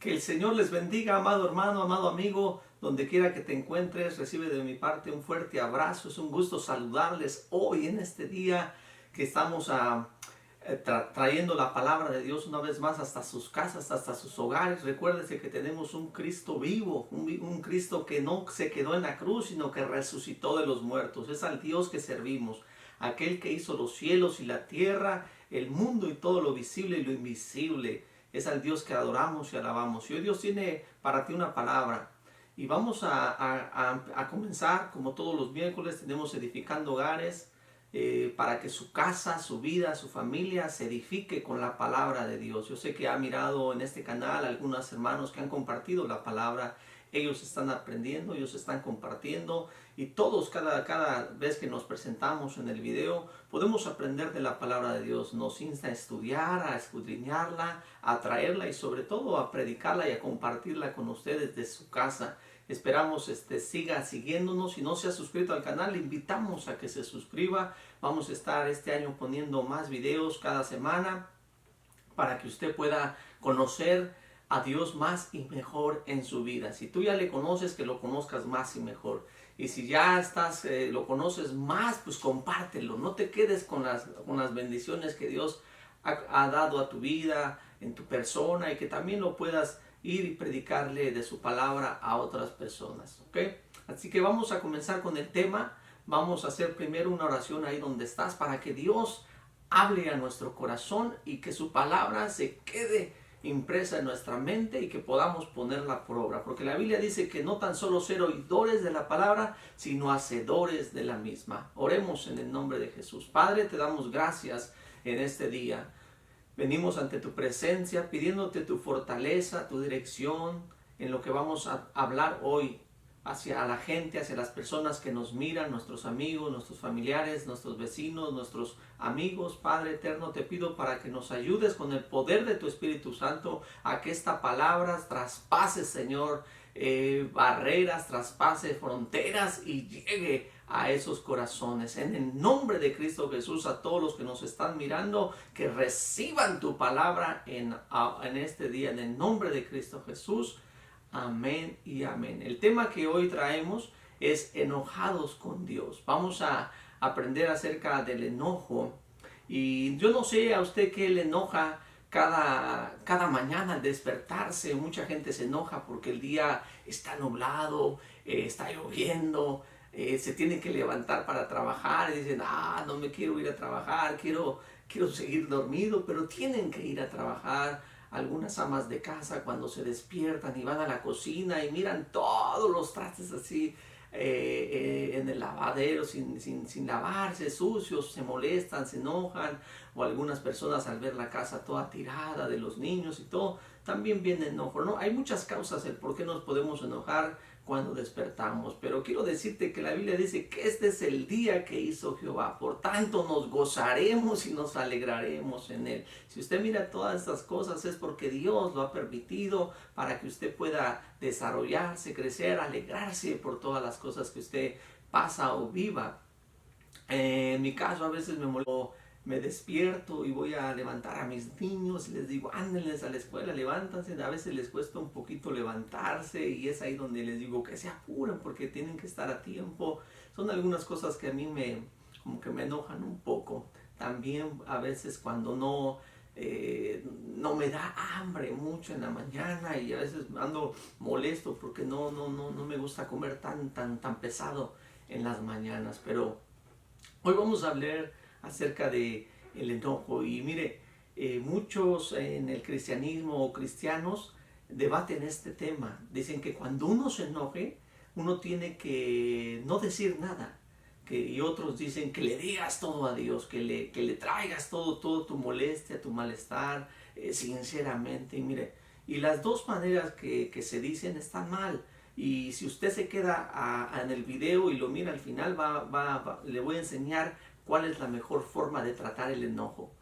Que el Señor les bendiga, amado hermano, amado amigo, donde quiera que te encuentres, recibe de mi parte un fuerte abrazo. Es un gusto saludarles hoy en este día que estamos trayendo la palabra de Dios una vez más hasta sus casas, hasta sus hogares. Recuérdese que tenemos un Cristo vivo, un Cristo que no se quedó en la cruz, sino que resucitó de los muertos. Es al Dios que servimos, aquel que hizo los cielos y la tierra, el mundo y todo lo visible y lo invisible. Es al Dios que adoramos y alabamos. Y hoy Dios tiene para ti una palabra. Y vamos a comenzar, como todos los miércoles, tenemos edificando hogares, para que su casa, su vida, su familia se edifique con la palabra de Dios. Yo sé que ha mirado en este canal algunos hermanos que han compartido la palabra. Ellos están aprendiendo, ellos están compartiendo, y todos cada vez que nos presentamos en el video podemos aprender de la palabra de Dios. Nos insta a estudiar, a escudriñarla, a traerla y sobre todo a predicarla y a compartirla con ustedes de su casa. Esperamos siga siguiéndonos. Si no se ha suscrito al canal, le invitamos a que se suscriba. Vamos a estar este año poniendo más videos cada semana para que usted pueda conocer a Dios más y mejor en su vida. Si tú ya le conoces, que lo conozcas más y mejor. Y si ya lo conoces más, pues compártelo. No te quedes con las bendiciones que Dios ha dado a tu vida, en tu persona, y que también lo puedas ir y predicarle de su palabra a otras personas. ¿Ok? Así que vamos a comenzar con el tema. Vamos a hacer primero una oración ahí donde estás para que Dios hable a nuestro corazón y que su palabra se quede impresa en nuestra mente y que podamos ponerla por obra, porque la Biblia dice que no tan solo ser oidores de la palabra, sino hacedores de la misma. Oremos en el nombre de Jesús. Padre, te damos gracias en este día. Venimos ante tu presencia pidiéndote tu fortaleza, tu dirección en lo que vamos a hablar hoy hacia la gente, hacia las personas que nos miran, nuestros amigos, nuestros familiares, nuestros vecinos, nuestros amigos. Padre eterno, te pido para que nos ayudes con el poder de tu Espíritu Santo a que esta palabra traspase, Señor, barreras, traspase fronteras y llegue a esos corazones. En el nombre de Cristo Jesús, a todos los que nos están mirando, que reciban tu palabra en este día, en el nombre de Cristo Jesús. Amén y amén. El tema que hoy traemos es enojados con Dios. Vamos a aprender acerca del enojo. Y yo no sé a usted qué le enoja cada mañana al despertarse. Mucha gente se enoja porque el día está nublado, está lloviendo, se tiene que levantar para trabajar y dicen, no me quiero ir a trabajar, quiero seguir dormido, pero tienen que ir a trabajar. Algunas amas de casa cuando se despiertan y van a la cocina y miran todos los trastes así en el lavadero sin lavarse, sucios, se molestan, se enojan. O algunas personas al ver la casa toda tirada de los niños y todo, también viene enojo, ¿no? Hay muchas causas el por qué nos podemos enojar cuando despertamos, pero quiero decirte que la Biblia dice que este es el día que hizo Jehová, por tanto nos gozaremos y nos alegraremos en él. Si usted mira todas estas cosas es porque Dios lo ha permitido para que usted pueda desarrollarse, crecer, alegrarse por todas las cosas que usted pasa o viva. En mi caso a veces me despierto y voy a levantar a mis niños y les digo, ándenles a la escuela, levántense. A veces les cuesta un poquito levantarse y es ahí donde les digo que se apuren porque tienen que estar a tiempo. Son algunas cosas que a mí como que me enojan un poco. También a veces cuando no me da hambre mucho en la mañana y a veces ando molesto porque no me gusta comer tan pesado en las mañanas. Pero hoy vamos a hablar acerca de el enojo. Y mire, muchos en el cristianismo o cristianos debaten este tema. Dicen que cuando uno se enoje, uno tiene que no decir nada. Y otros dicen que le digas todo a Dios, que le traigas todo tu molestia, tu malestar, sinceramente. Y mire, y las dos maneras que se dicen están mal. Y si usted se queda en el video y lo mira al final, le voy a enseñar cuál es la mejor forma de tratar el enojo.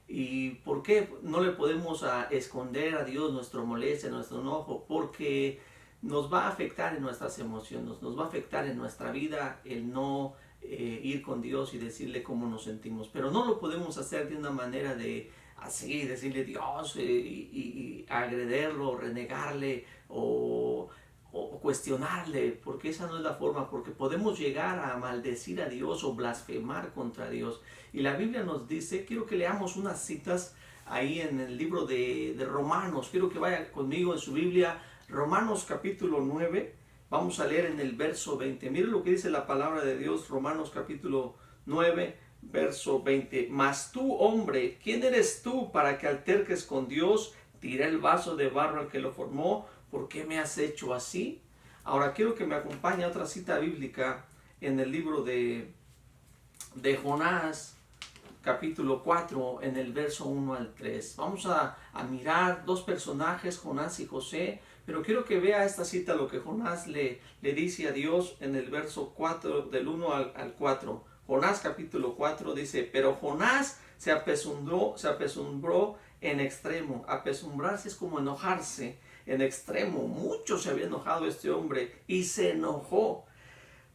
¿Y por qué no le podemos esconder a Dios nuestra molestia, nuestro enojo? Porque nos va a afectar en nuestras emociones, nos va a afectar en nuestra vida el no ir con Dios y decirle cómo nos sentimos. Pero no lo podemos hacer de una manera de así, decirle Dios y agrederlo, renegarle o cuestionarle, porque esa no es la forma, porque podemos llegar a maldecir a Dios o blasfemar contra Dios. Y la Biblia nos dice, quiero que leamos unas citas ahí en el libro de Romanos, quiero que vaya conmigo en su Biblia, Romanos capítulo 9, vamos a leer en el verso 20, mire lo que dice la palabra de Dios, Romanos capítulo 9, verso 20, mas tú, hombre, ¿quién eres tú para que alterques con Dios? Tiré el vaso de barro al que lo formó, ¿por qué me has hecho así? Ahora quiero que me acompañe a otra cita bíblica en el libro de Jonás, capítulo 4, en el verso 1 al 3. Vamos a mirar dos personajes, Jonás y José, pero quiero que vea esta cita, lo que Jonás le dice a Dios en el verso 4, del 1 al 4. Jonás capítulo 4 dice, pero Jonás se apesumbró en extremo. Apesumbrarse es como enojarse en extremo. Mucho se había enojado este hombre y se enojó.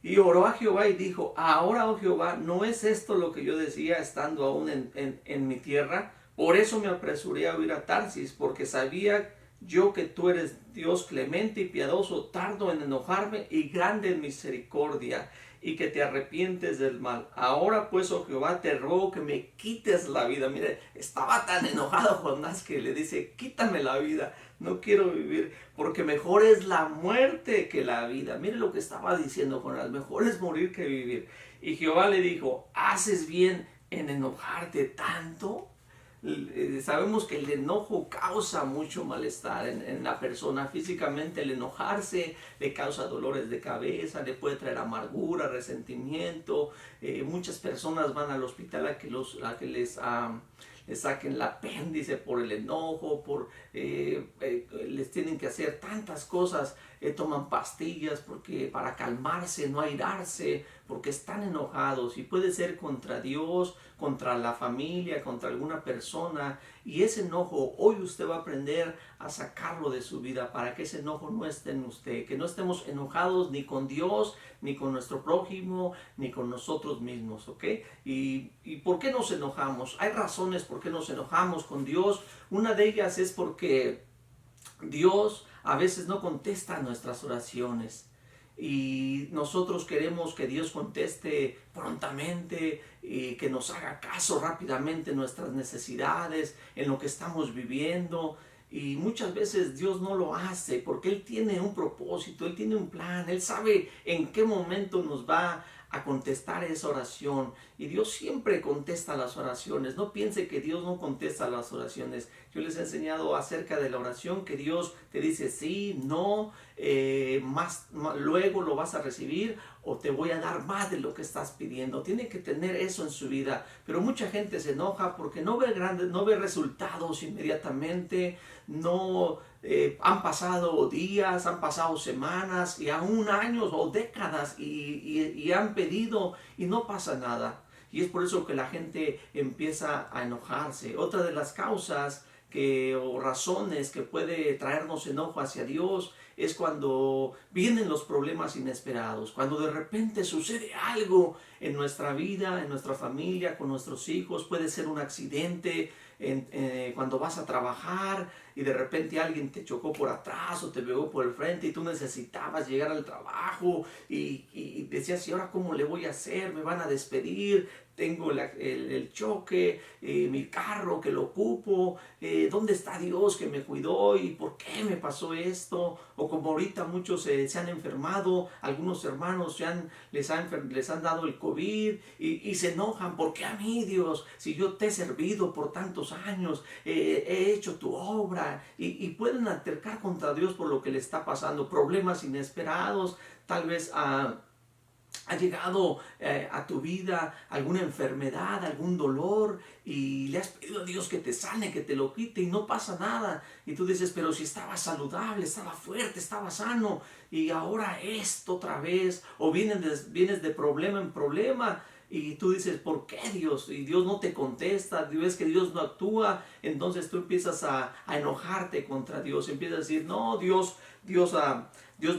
Y oró a Jehová y dijo, ahora, oh Jehová, ¿no es esto lo que yo decía estando aún en mi tierra? Por eso me apresuré a huir a Tarsis, porque sabía yo que tú eres Dios clemente y piadoso, tardo en enojarme y grande en misericordia, y que te arrepientes del mal. Ahora pues, oh Jehová, te ruego que me quites la vida. Mire, estaba tan enojado Jonás que le dice, quítame la vida, no quiero vivir, porque mejor es la muerte que la vida. Mire lo que estaba diciendo Jonás, mejor es morir que vivir. Y Jehová le dijo, ¿haces bien en enojarte tanto? Sabemos que el enojo causa mucho malestar en la persona. Físicamente el enojarse le causa dolores de cabeza, le puede traer amargura, resentimiento. Muchas personas van al hospital a que les saquen el apéndice por el enojo, les tienen que hacer tantas cosas, toman pastillas para calmarse, no airarse, porque están enojados, y puede ser contra Dios, contra la familia, contra alguna persona, y ese enojo hoy usted va a aprender a sacarlo de su vida para que ese enojo no esté en usted, que no estemos enojados ni con Dios, ni con nuestro prójimo, ni con nosotros mismos, ¿ok? ¿Y por qué nos enojamos? Hay razones por qué nos enojamos con Dios. Una de ellas es porque Dios a veces no contesta nuestras oraciones. Y nosotros queremos que Dios conteste prontamente y que nos haga caso rápidamente en nuestras necesidades, en lo que estamos viviendo. Y muchas veces Dios no lo hace porque Él tiene un propósito, Él tiene un plan, Él sabe en qué momento nos va a contestar esa oración. Y Dios siempre contesta las oraciones. No piense que Dios no contesta las oraciones. Yo les he enseñado acerca de la oración, que Dios te dice sí, no, luego lo vas a recibir, o te voy a dar más de lo que estás pidiendo. Tiene que tener eso en su vida. Pero mucha gente se enoja porque no ve resultados inmediatamente. No han pasado días, han pasado semanas y aún años o décadas, y han pedido y no pasa nada. Y es por eso que la gente empieza a enojarse. Otra de las causas o razones que puede traernos enojo hacia Dios es cuando vienen los problemas inesperados, cuando de repente sucede algo en nuestra vida, en nuestra familia, con nuestros hijos. Puede ser un accidente, cuando vas a trabajar y de repente alguien te chocó por atrás o te pegó por el frente y tú necesitabas llegar al trabajo y decías, ¿y ahora cómo le voy a hacer? ¿Me van a despedir? Tengo el choque, mi carro que lo ocupo, ¿dónde está Dios que me cuidó? ¿Y por qué me pasó esto? O como ahorita muchos se han enfermado, algunos hermanos les han dado el COVID y se enojan. ¿Por qué a mí, Dios? Si yo te he servido por tantos años, he hecho tu obra, y pueden altercar contra Dios por lo que le está pasando, problemas inesperados, tal vez ha llegado a tu vida alguna enfermedad, algún dolor, y le has pedido a Dios que te sane, que te lo quite, y no pasa nada. Y tú dices, pero si estaba saludable, estaba fuerte, estaba sano, y ahora esto otra vez. O vienes de problema en problema, y tú dices, ¿por qué Dios? Y Dios no te contesta, ves que Dios no actúa. Entonces tú empiezas a enojarte contra Dios, empiezas a decir, no, Dios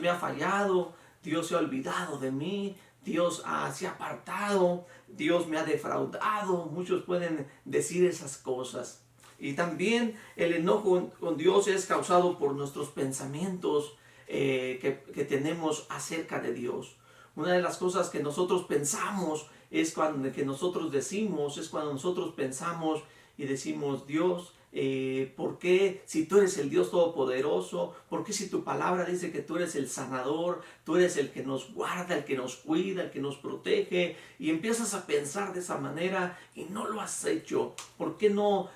me ha fallado, Dios se ha olvidado de mí, Dios se ha apartado, Dios me ha defraudado. Muchos pueden decir esas cosas. Y también el enojo con Dios es causado por nuestros pensamientos que tenemos acerca de Dios. Una de las cosas que nosotros pensamos es que nosotros decimos, es cuando nosotros pensamos y decimos, Dios, ¿por qué si tú eres el Dios Todopoderoso? ¿Por qué si tu palabra dice que tú eres el sanador? Tú eres el que nos guarda, el que nos cuida, el que nos protege. Y empiezas a pensar de esa manera y no lo has hecho. ¿Por qué no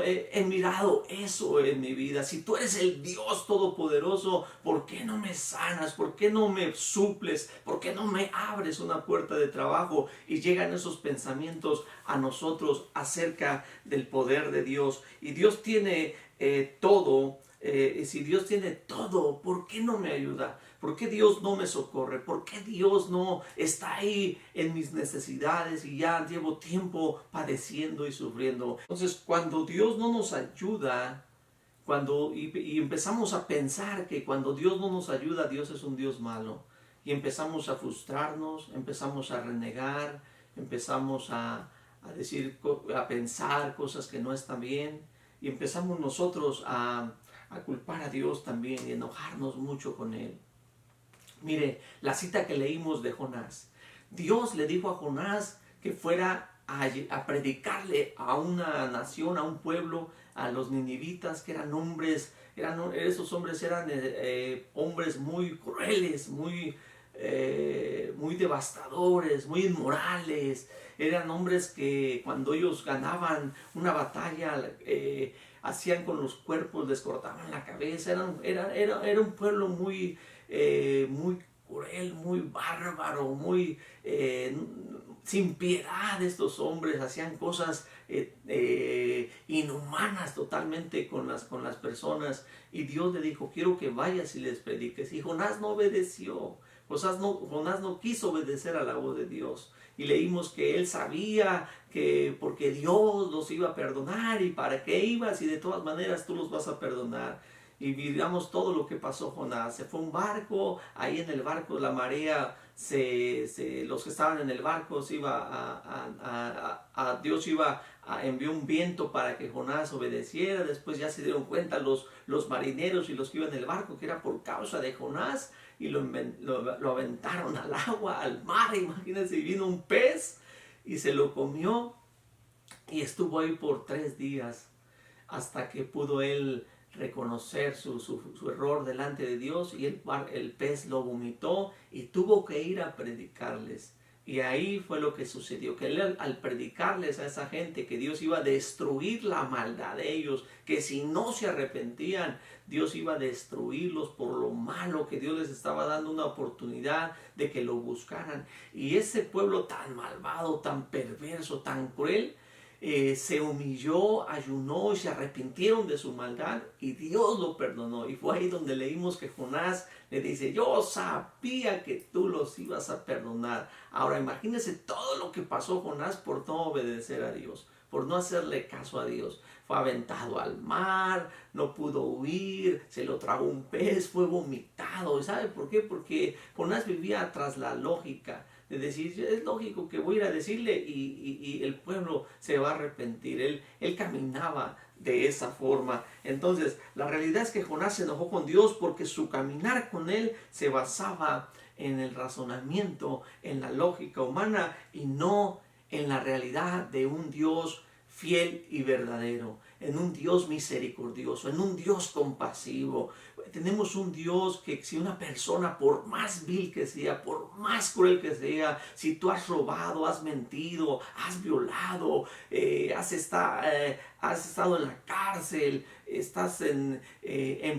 he mirado eso en mi vida? Si tú eres el Dios Todopoderoso, ¿por qué no me sanas? ¿Por qué no me suples? ¿Por qué no me abres una puerta de trabajo? Y llegan esos pensamientos a nosotros acerca del poder de Dios. Y Dios tiene todo. Si Dios tiene todo, ¿por qué no me ayuda? ¿Por qué Dios no me socorre? ¿Por qué Dios no está ahí en mis necesidades y ya llevo tiempo padeciendo y sufriendo? Entonces, cuando Dios no nos ayuda, y empezamos a pensar que cuando Dios no nos ayuda, Dios es un Dios malo, y empezamos a frustrarnos, empezamos a renegar, empezamos a pensar cosas que no están bien, y empezamos nosotros a culpar a Dios también y enojarnos mucho con Él. Mire, la cita que leímos de Jonás. Dios le dijo a Jonás que fuera a predicarle a una nación, a un pueblo, a los ninivitas, que eran hombres, esos hombres eran hombres muy crueles, muy devastadores, muy inmorales. Eran hombres que cuando ellos ganaban una batalla, hacían con los cuerpos, les cortaban la cabeza. Era un pueblo muy cruel, muy bárbaro, muy sin piedad. Estos hombres hacían cosas inhumanas totalmente con las personas. Y Dios le dijo, quiero que vayas y les prediques. Y Jonás no obedeció. Jonás no quiso obedecer a la voz de Dios. Y leímos que él sabía que porque Dios los iba a perdonar, y para qué ibas, y de todas maneras tú los vas a perdonar. Y miramos todo lo que pasó Jonás. Se fue un barco, ahí en el barco la marea, los que estaban en el barco, Dios envió un viento para que Jonás obedeciera. Después ya se dieron cuenta los marineros y los que iban en el barco que era por causa de Jonás, y lo aventaron al agua, al mar. Imagínense, y vino un pez y se lo comió, y estuvo ahí por 3 días hasta que pudo él reconocer su error delante de Dios, y el pez lo vomitó y tuvo que ir a predicarles. Y ahí fue lo que sucedió, que él, al predicarles a esa gente que Dios iba a destruir la maldad de ellos, que si no se arrepentían, Dios iba a destruirlos por lo malo, que Dios les estaba dando una oportunidad de que lo buscaran. Y ese pueblo tan malvado, tan perverso, tan cruel, se humilló, ayunó y se arrepintieron de su maldad, y Dios lo perdonó. Y fue ahí donde leímos que Jonás le dice, yo sabía que tú los ibas a perdonar. Ahora imagínense todo lo que pasó Jonás por no obedecer a Dios, por no hacerle caso a Dios. Fue aventado al mar, no pudo huir, se lo tragó un pez, fue vomitado. ¿Y sabe por qué? Porque Jonás vivía tras la lógica de decir, es lógico que voy a ir a decirle y el pueblo se va a arrepentir. Él caminaba de esa forma. Entonces, la realidad es que Jonás se enojó con Dios porque su caminar con él se basaba en el razonamiento, en la lógica humana, y no en la realidad de un Dios fiel y verdadero, en un Dios misericordioso, en un Dios compasivo. Tenemos un Dios que si una persona, por más vil que sea, por más cruel que sea, si tú has robado, has mentido, has violado, has estado en la cárcel, estás en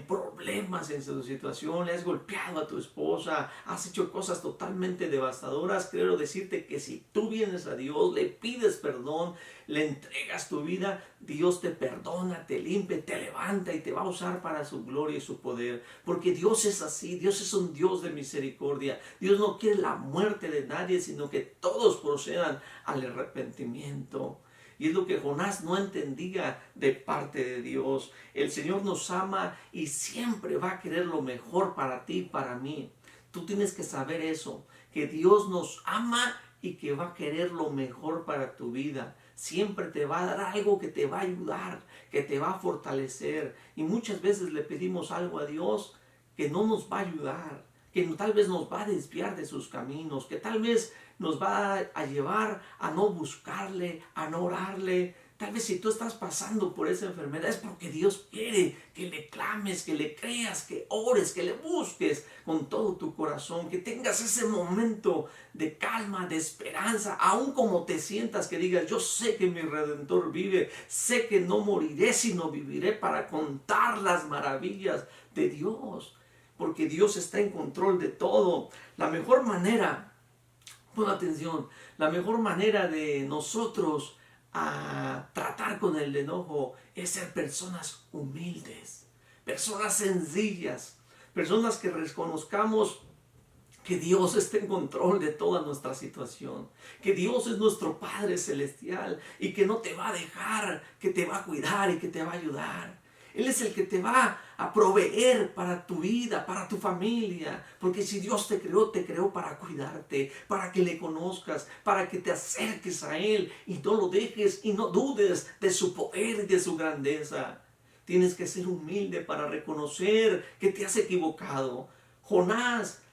problemas en tu situación, le has golpeado a tu esposa, has hecho cosas totalmente devastadoras, quiero decirte que si tú vienes a Dios, le pides perdón, le entregas tu vida, Dios te perdona, te limpia, te levanta y te va a usar para su gloria y su poder. Porque Dios es así, Dios es un Dios de misericordia. Dios no quiere la muerte de nadie, sino que todos procedan al arrepentimiento. Y es lo que Jonás no entendía de parte de Dios. El Señor nos ama y siempre va a querer lo mejor para ti y para mí. Tú tienes que saber eso, que Dios nos ama y que va a querer lo mejor para tu vida. siempre te va a dar algo que te va a ayudar, que te va a fortalecer. Y muchas veces le pedimos algo a Dios que no nos va a ayudar, que tal vez nos va a desviar de sus caminos, que tal vez nos va a llevar a no buscarle, a no orarle. Tal vez si tú estás pasando por esa enfermedad es porque Dios quiere que le clames, que le creas, que ores, que le busques con todo tu corazón, que tengas ese momento de calma, de esperanza, aun como te sientas, que digas, yo sé que mi Redentor vive, sé que no moriré, sino viviré para contar las maravillas de Dios, porque Dios está en control de todo. La mejor manera, pon atención, la mejor manera de nosotros a tratar con el enojo es ser personas humildes, personas sencillas, personas que reconozcamos que Dios está en control de toda nuestra situación, que Dios es nuestro Padre Celestial y que no te va a dejar, que te va a cuidar y que te va a ayudar. Él es el que te va a proveer para tu vida, para tu familia. Porque si Dios te creó para cuidarte, para que le conozcas, para que te acerques a Él y no lo dejes y no dudes de su poder y de su grandeza. Tienes que ser humilde para reconocer que te has equivocado. Jonás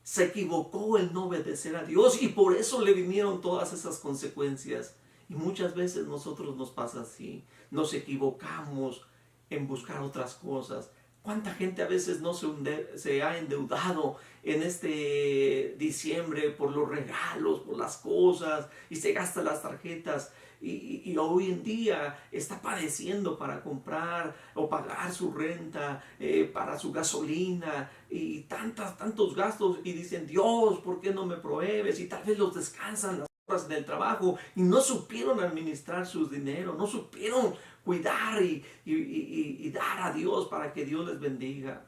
se equivocó en no obedecer a Dios y por eso le vinieron todas esas consecuencias. Y muchas veces nosotros nos pasa así. Nos equivocamos en buscar otras cosas. ¿Cuánta gente a veces no se ha endeudado en este diciembre por los regalos, por las cosas, y se gasta las tarjetas? Y hoy en día está padeciendo para comprar o pagar su renta, para su gasolina y tantos gastos, y dicen, Dios, ¿por qué no me prohíbes? Y tal vez los descansan las horas del trabajo y no supieron administrar sus dinero, no supieron cuidar y dar a Dios para que Dios les bendiga.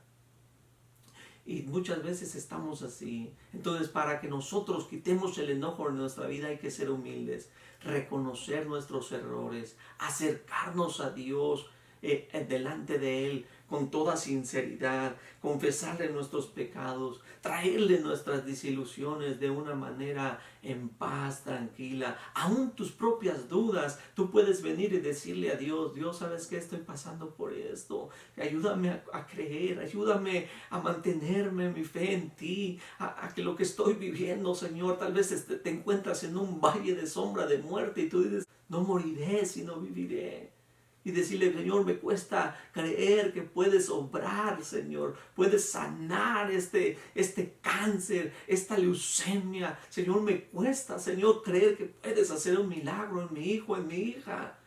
Y muchas veces estamos así. Entonces, para que nosotros quitemos el enojo de nuestra vida hay que ser humildes, reconocer nuestros errores, acercarnos a Dios delante de Él con toda sinceridad, confesarle nuestros pecados, traerle nuestras desilusiones de una manera en paz, tranquila. Aún tus propias dudas, tú puedes venir y decirle a Dios, Dios, ¿sabes qué? Estoy pasando por esto. Ayúdame a creer, ayúdame a mantenerme mi fe en ti, a que lo que estoy viviendo, Señor, tal vez te encuentras en un valle de sombra de muerte y tú dices, no moriré, sino viviré. Y decirle, Señor, me cuesta creer que puedes obrar, Señor. Puedes sanar este cáncer, esta leucemia. Señor, me cuesta, Señor, creer que puedes hacer un milagro en mi hijo, en mi hija.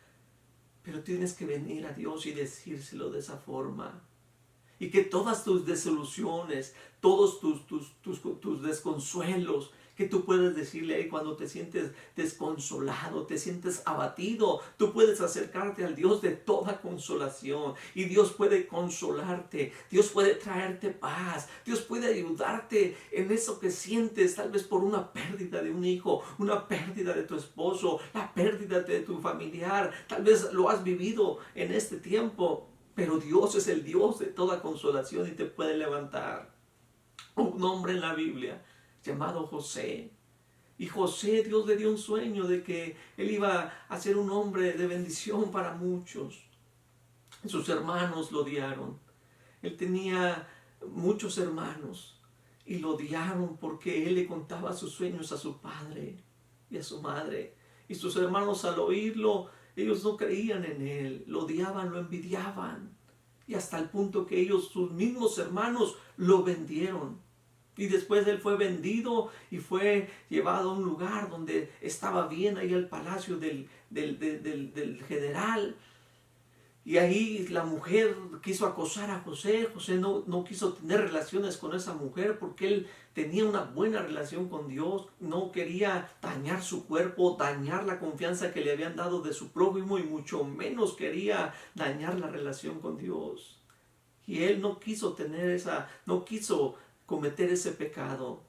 Pero tienes que venir a Dios y decírselo de esa forma. Y que todas tus desilusiones, todos tus desconsuelos, que tú puedes decirle ahí cuando te sientes desconsolado, te sientes abatido, tú puedes acercarte al Dios de toda consolación y Dios puede consolarte, Dios puede traerte paz, Dios puede ayudarte en eso que sientes, tal vez por una pérdida de un hijo, una pérdida de tu esposo, la pérdida de tu familiar, tal vez lo has vivido en este tiempo, pero Dios es el Dios de toda consolación y te puede levantar. Un hombre en la Biblia llamado José. Y José, Dios le dio un sueño de que él iba a ser un hombre de bendición para muchos. Sus hermanos lo odiaron. Él tenía muchos hermanos y lo odiaron porque él le contaba sus sueños a su padre y a su madre. Y sus hermanos al oírlo, ellos no creían en él, lo odiaban, lo envidiaban. Y hasta el punto que ellos, sus mismos hermanos, lo vendieron. Y después él fue vendido y fue llevado a un lugar donde estaba bien, ahí el palacio del general. Y ahí la mujer quiso acosar a José. José no quiso tener relaciones con esa mujer porque él tenía una buena relación con Dios. No quería dañar su cuerpo, dañar la confianza que le habían dado de su prójimo y mucho menos quería dañar la relación con Dios. Y él no quiso no quiso cometer ese pecado.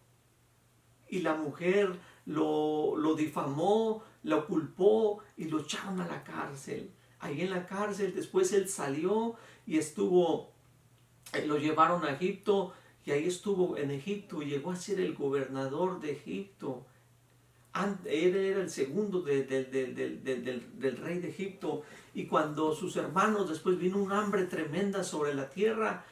Y la mujer lo difamó, lo culpó y lo echaron a la cárcel. Ahí en la cárcel después él salió y lo llevaron a Egipto y ahí estuvo en Egipto y llegó a ser el gobernador de Egipto. Él era el segundo del rey de Egipto. Y cuando sus hermanos, después vino un hambre tremenda sobre la tierra,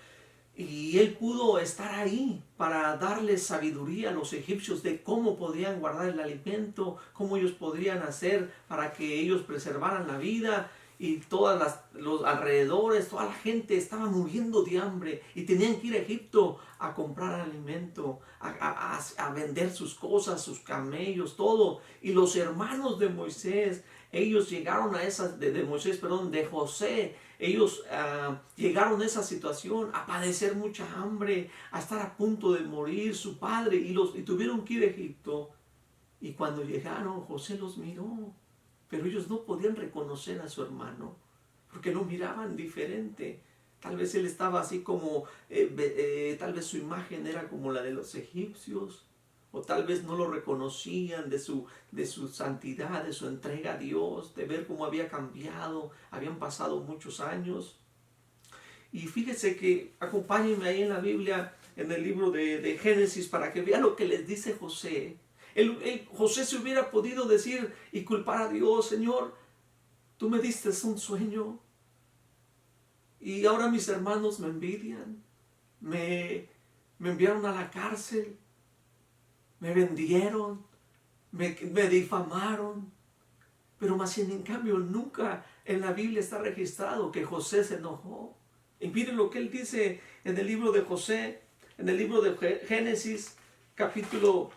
y él pudo estar ahí para darles sabiduría a los egipcios de cómo podían guardar el alimento, cómo ellos podrían hacer para que ellos preservaran la vida. Y todos los alrededores, toda la gente estaba muriendo de hambre y tenían que ir a Egipto a comprar alimento, a vender sus cosas, sus camellos, todo. Y los hermanos de Moisés, ellos llegaron a esa, de Moisés, perdón, de José, ellos llegaron a esa situación, a padecer mucha hambre, a estar a punto de morir su padre, y tuvieron que ir a Egipto. Y cuando llegaron, José los miró, pero ellos no podían reconocer a su hermano, porque lo miraban diferente. Tal vez él estaba así como, tal vez su imagen era como la de los egipcios, o tal vez no lo reconocían de su santidad, de su entrega a Dios, de ver cómo había cambiado, habían pasado muchos años. Y fíjese que, acompáñenme ahí en la Biblia, en el libro de Génesis, para que vean lo que les dice José. José se hubiera podido decir y culpar a Dios: Señor, tú me diste un sueño y ahora mis hermanos me envidian, me enviaron a la cárcel, me vendieron, me difamaron. Pero más bien, en cambio, nunca en la Biblia está registrado que José se enojó. Y miren lo que él dice en el libro de José, en el libro de Génesis, capítulo,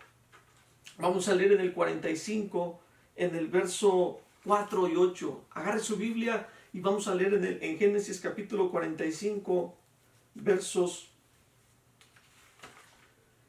vamos a leer en el 45, en el verso 4 y 8. Agarre su Biblia y vamos a leer en Génesis capítulo 45, versos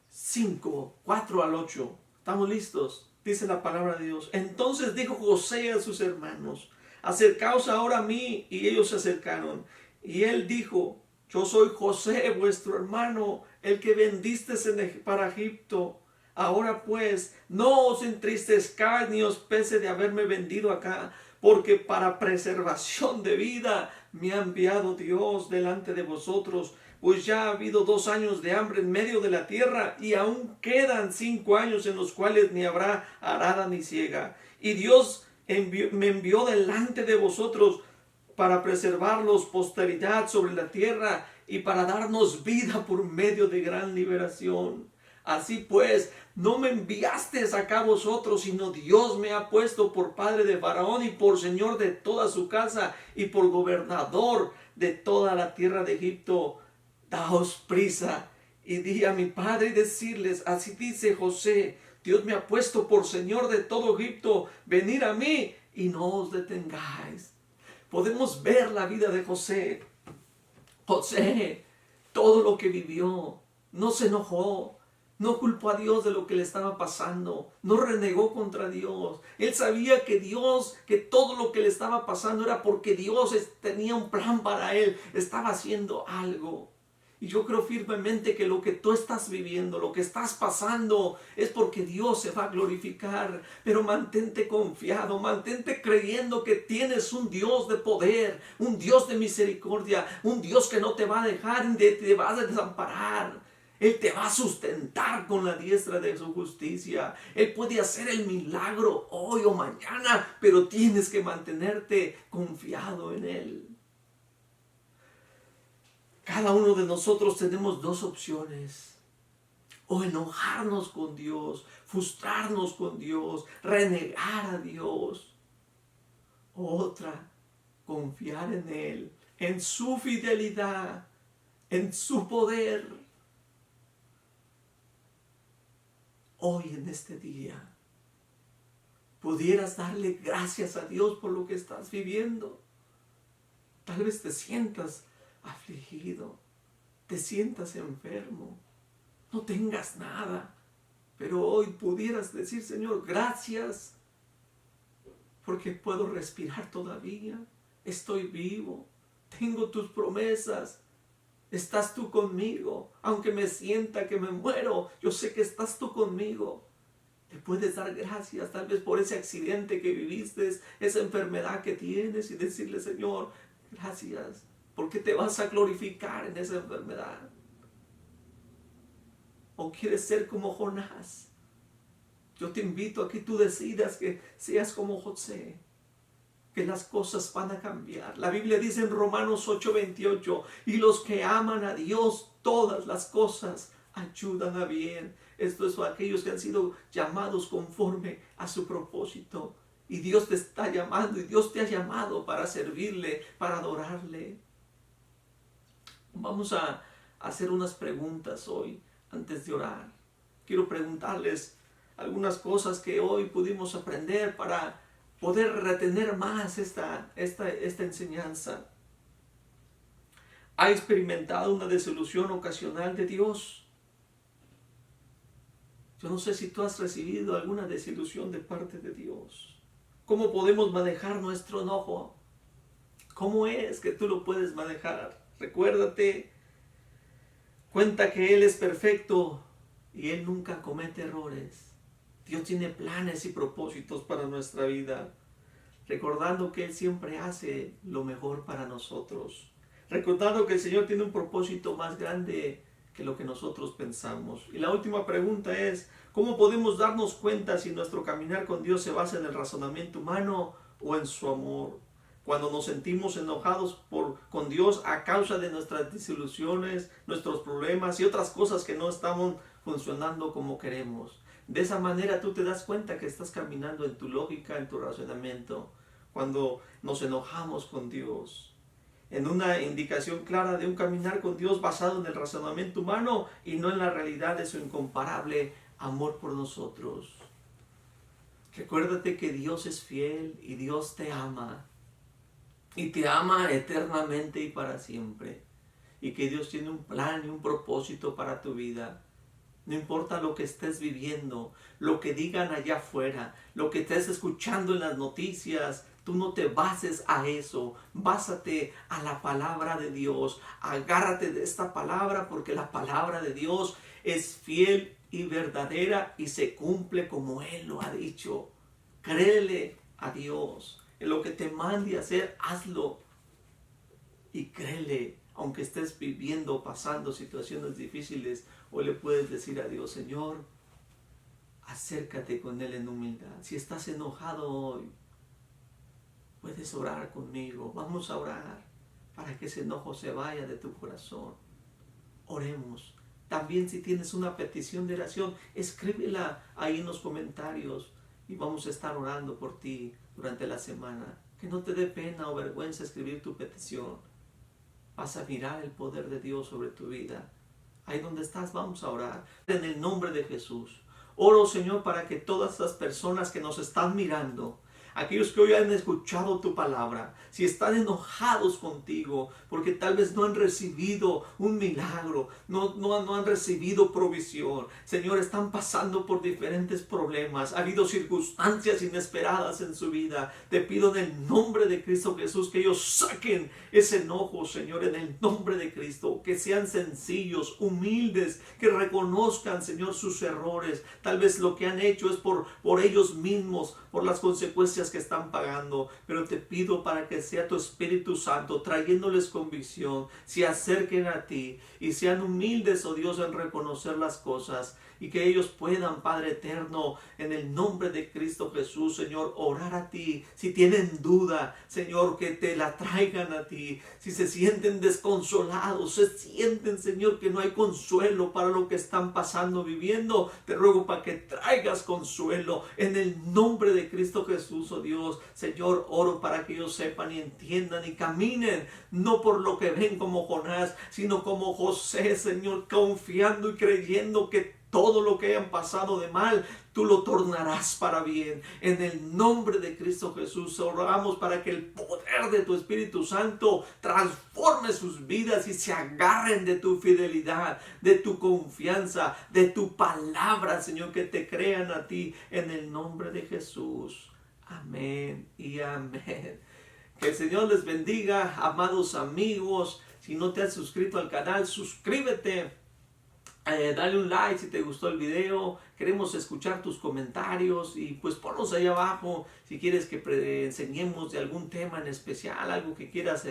5, 4 al 8. ¿Estamos listos? Dice la palabra de Dios. Entonces dijo José a sus hermanos: acercaos ahora a mí. Y ellos se acercaron. Y él dijo: yo soy José, vuestro hermano, el que vendisteis para Egipto. Ahora pues, no os entristezcáis ni os pese de haberme vendido acá, porque para preservación de vida me ha enviado Dios delante de vosotros. Pues ya ha habido 2 años de hambre en medio de la tierra, y aún quedan 5 años en los cuales ni habrá arada ni siega. Y Dios me envió delante de vosotros para preservarlos posteridad sobre la tierra y para darnos vida por medio de gran liberación. Así pues, no me enviasteis acá vosotros, sino Dios me ha puesto por padre de Faraón y por señor de toda su casa y por gobernador de toda la tierra de Egipto. Daos prisa y di a mi padre y decirles: así dice José, Dios me ha puesto por señor de todo Egipto, venid a mí y no os detengáis. Podemos ver la vida de José. José, todo lo que vivió, no se enojó, no culpó a Dios de lo que le estaba pasando, no renegó contra Dios. Él sabía que que todo lo que le estaba pasando era porque Dios tenía un plan para él, estaba haciendo algo. Y yo creo firmemente que lo que tú estás viviendo, lo que estás pasando, es porque Dios se va a glorificar. Pero mantente confiado, mantente creyendo que tienes un Dios de poder, un Dios de misericordia, un Dios que no te va a dejar ni te va a desamparar. Él te va a sustentar con la diestra de su justicia. Él puede hacer el milagro hoy o mañana, pero tienes que mantenerte confiado en Él. Cada uno de nosotros tenemos 2 opciones: o enojarnos con Dios, frustrarnos con Dios, renegar a Dios. Otra, confiar en Él, en su fidelidad, en su poder. Hoy, en este día, pudieras darle gracias a Dios por lo que estás viviendo. Tal vez te sientas afligido, te sientas enfermo, no tengas nada, pero hoy pudieras decir: Señor, gracias, porque puedo respirar todavía, estoy vivo, tengo tus promesas, estás tú conmigo. Aunque me sienta que me muero, yo sé que estás tú conmigo. Te puedes dar gracias tal vez por ese accidente que viviste, esa enfermedad que tienes, y decirle: Señor, gracias, porque te vas a glorificar en esa enfermedad. ¿O quieres ser como Jonás? Yo te invito a que tú decidas que seas como José, que las cosas van a cambiar. La Biblia dice en Romanos 8:28, y los que aman a Dios, todas las cosas ayudan a bien. Esto es para aquellos que han sido llamados conforme a su propósito. Y Dios te está llamando, y Dios te ha llamado para servirle, para adorarle. Vamos a hacer unas preguntas hoy antes de orar. Quiero preguntarles algunas cosas que hoy pudimos aprender para poder retener más esta enseñanza. ¿Ha experimentado una desilusión ocasional de Dios? Yo no sé si tú has recibido alguna desilusión de parte de Dios. ¿Cómo podemos manejar nuestro enojo? ¿Cómo es que tú lo puedes manejar? Recuérdate, cuenta que Él es perfecto y Él nunca comete errores. Dios tiene planes y propósitos para nuestra vida, recordando que Él siempre hace lo mejor para nosotros, recordando que el Señor tiene un propósito más grande que lo que nosotros pensamos. Y la última pregunta es, ¿cómo podemos darnos cuenta si nuestro caminar con Dios se basa en el razonamiento humano o en su amor? Cuando nos sentimos enojados con Dios a causa de nuestras desilusiones, nuestros problemas y otras cosas que no estamos funcionando como queremos. De esa manera tú te das cuenta que estás caminando en tu lógica, en tu razonamiento, cuando nos enojamos con Dios. En una indicación clara de un caminar con Dios basado en el razonamiento humano y no en la realidad de su incomparable amor por nosotros. Recuérdate que Dios es fiel y Dios te ama. Y te ama eternamente y para siempre. Y que Dios tiene un plan y un propósito para tu vida. No importa lo que estés viviendo, lo que digan allá afuera, lo que estés escuchando en las noticias, tú no te bases a eso. Básate a la palabra de Dios. Agárrate de esta palabra porque la palabra de Dios es fiel y verdadera y se cumple como Él lo ha dicho. Créele a Dios. En lo que te mande a hacer, hazlo. Y créele, aunque estés viviendo, pasando situaciones difíciles, hoy le puedes decir a Dios, Señor, acércate con Él en humildad. Si estás enojado hoy, puedes orar conmigo. Vamos a orar para que ese enojo se vaya de tu corazón. Oremos. También si tienes una petición de oración, escríbela ahí en los comentarios y vamos a estar orando por ti durante la semana. Que no te dé pena o vergüenza escribir tu petición. Vas a mirar el poder de Dios sobre tu vida. Ahí donde estás, vamos a orar. En el nombre de Jesús. Oro, Señor, para que todas las personas que nos están mirando, aquellos que hoy han escuchado tu palabra, si están enojados contigo, porque tal vez no han recibido un milagro, no han recibido provisión. Señor, están pasando por diferentes problemas, ha habido circunstancias inesperadas en su vida. Te pido en el nombre de Cristo Jesús que ellos saquen ese enojo, Señor, en el nombre de Cristo. Que sean sencillos, humildes, que reconozcan, Señor, sus errores. Tal vez lo que han hecho es por ellos mismos, por las consecuencias que están pagando, pero te pido para que sea tu Espíritu Santo trayéndoles convicción, se acerquen a ti y sean humildes, oh Dios, en reconocer las cosas y que ellos puedan, Padre eterno, en el nombre de Cristo Jesús, Señor, orar a ti. Si tienen duda, Señor, que te la traigan a ti. Si se sienten desconsolados, se sienten, Señor, que no hay consuelo para lo que están pasando, viviendo, te ruego para que traigas consuelo en el nombre de Cristo Jesús, oh Dios. Señor, oro para que ellos sepan y entiendan y caminen, no por lo que ven como Jonás, sino como José, Señor, confiando y creyendo que todo lo que hayan pasado de mal, tú lo tornarás para bien. En el nombre de Cristo Jesús, oramos para que el poder de tu Espíritu Santo transforme sus vidas y se agarren de tu fidelidad, de tu confianza, de tu palabra, Señor, que te crean a ti en el nombre de Jesús. Amén y amén. Que el Señor les bendiga, amados amigos. Si no te has suscrito al canal, suscríbete. Dale un like si te gustó el video. Queremos escuchar tus comentarios y pues ponlos ahí abajo si quieres que enseñemos de algún tema en especial, algo que quieras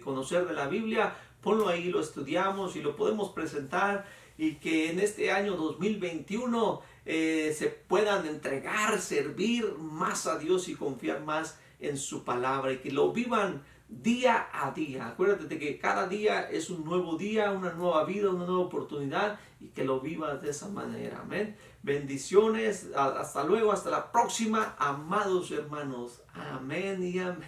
conocer de la Biblia. ponlo ahí, lo estudiamos y lo podemos presentar, y que en este año 2021 se puedan entregar, servir más a Dios y confiar más en su palabra, y que lo vivan día a día. Acuérdate de que cada día es un nuevo día, una nueva vida, una nueva oportunidad, y que lo vivas de esa manera. Amén. Bendiciones. Hasta luego. Hasta la próxima, amados hermanos. Amén y amén.